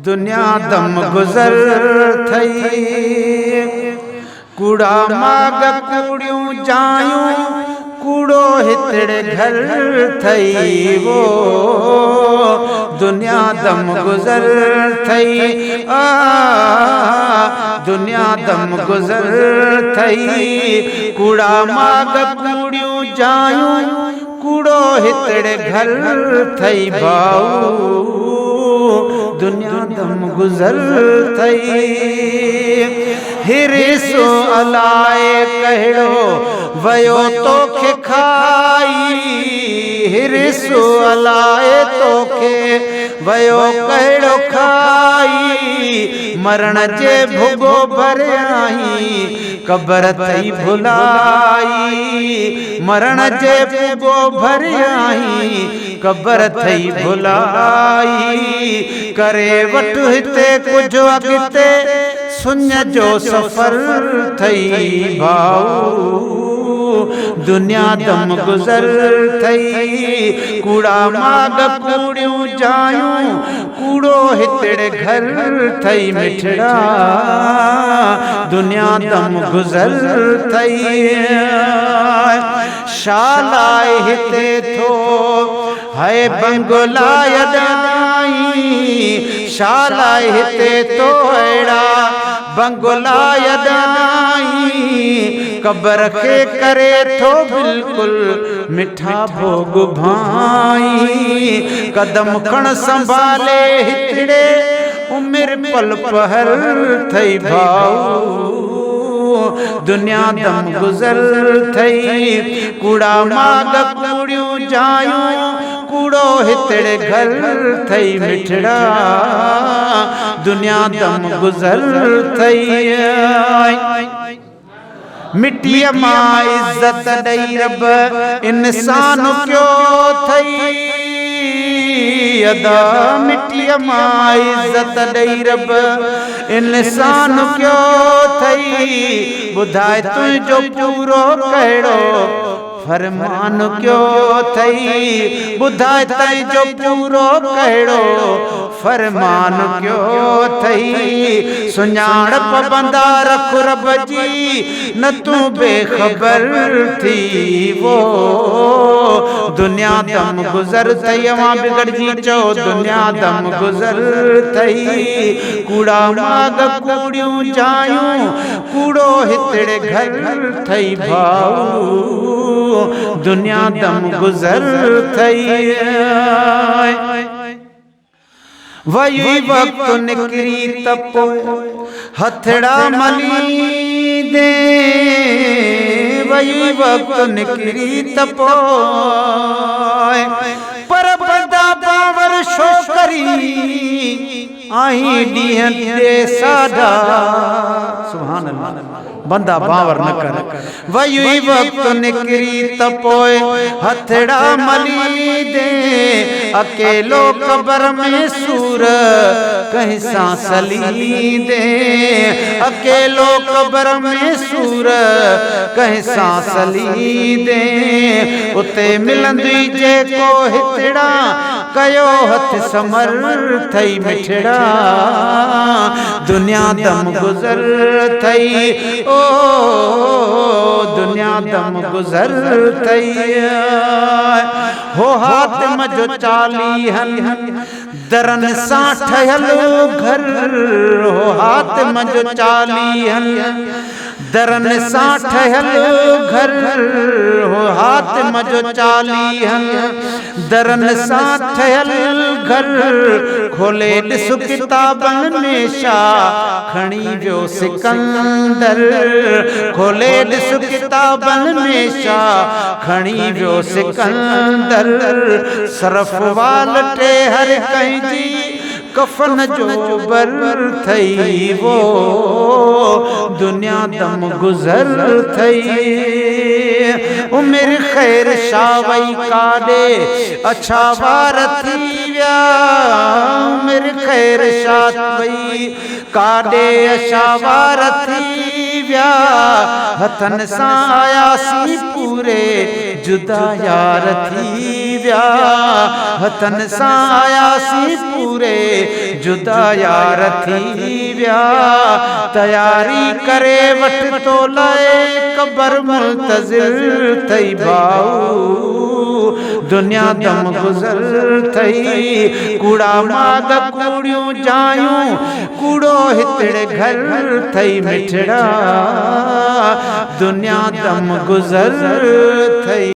दुनिया दम गुज़र थई कूड़ा माग कूड़ियूं जायूं कूड़ो हितड़े घर थई वो दुनिया दम गुज़र थई दुनिया दम गुज़र थई कूड़ा माग कूड़ियूं जायूं कूड़ो हितड़े घर थई भाऊ दुनिया दम गुज़र थई हिरिसो अलाए कहिड़ो वयो तोखे खाई हिरिसो अलाए तोखे वयो कहिड़ो खाई मरण जे भुगो भरियाई कबर थई भुलाई मरण जे भुगो भरियाई कबर थई भुलाई करे वठ हिते कुछ अॻिते सुन जो सफ़र थई भाऊ दुनिया दम गुज़र थई कूड़ा माग कूड़ियूं जायूं कूड़ो हितड़े घर थई मिठड़ा दुनिया दम गुज़र थई शालाए हिते थो है बंगुलाय ॾाई शालाए हिते तो अहिड़ा बंगुलाय ॾाई कबर के करे थो बिल्कुल मिठा भोग भाई कदम खण संभाले हितड़े उमिर पल पहर थई भाऊ दुनिया दम गुज़र थई कूड़ा माग कूड़ियूं जायूं कूड़ो हितड़े घर थई मिठड़ा दुनिया दम गुज़र थई मिट्टीअ मां इज्जत ॾेई रब इंसान क्यों थई अदा मिट्टीअ मां इज्जत ॾेई रब इंसान क्यों थई ॿुधाए तुंहिंजो पूरो कहिड़ो फरमान क्यों थई ॿुधाए तुंहिंजो पूरो कहिड़ो फरमान क्यों थई सुञाणप बंदा रख रब जी न तूं बेखबर थी वो दुनिया दम गुज़र थई अवां बिगड़जी चओ दुनिया दम गुज़र थई कूड़ा माग कूड़ियूं जायूं कूड़ो हितड़े घर थई भाऊ दुनिया दम गुज़र थई वही वक्त निकरी तपो हथड़ा मली दे वही वक्त निकरी तपो पर बदा बावर शो करी आई ॾींहं ॾे साडा सुभान अल्लाह बंदा बावर न कर वही वक्त निकरी तपोए हथड़ा मली दे अकेलो कबर में सूर कहीं सांस ली दे अकेलो कबर में सूर कहीं सांस ली दे उते मिलंदी जेको हितड़ा कयो हथ समर थई मिठड़ा दुनिया दम गुज़र थई ओ दुनिया दम गुज़र थई हो हातिम जो चालीहन दरन सां ठहियल घर हो हातिम जो चालीहन दरन सां ठहियल घर हो हातिम जो चालीहन दरन सां ठहियल घर खोले ॾिस किताबन में छा खणी वियो सिकंदर खोले ॾिस किताबन में छा खणी वियो सिकंदर सरफ वाल टे हर कंहिंजी कफन जो बर थई वो दुनिया दम गुज़र थई उमिर खैर शावई काॾे अच्छा वार थी विया उमिर खैर शावई काॾे अच्छा वार थी विया हथन सां आयासी पूरे जुदा यार थी व्या हथन सायासी पूरे जुदा यार थी व्या तैयारी करे वट तो लाए कबर मुल्तजिर थई बाऊ दुनिया दम गुजर थई कूड़ा माग कूड़ियों जायूं कूड़ो हितड़े घर थई मिठड़ा दुनिया दम गुजर थई।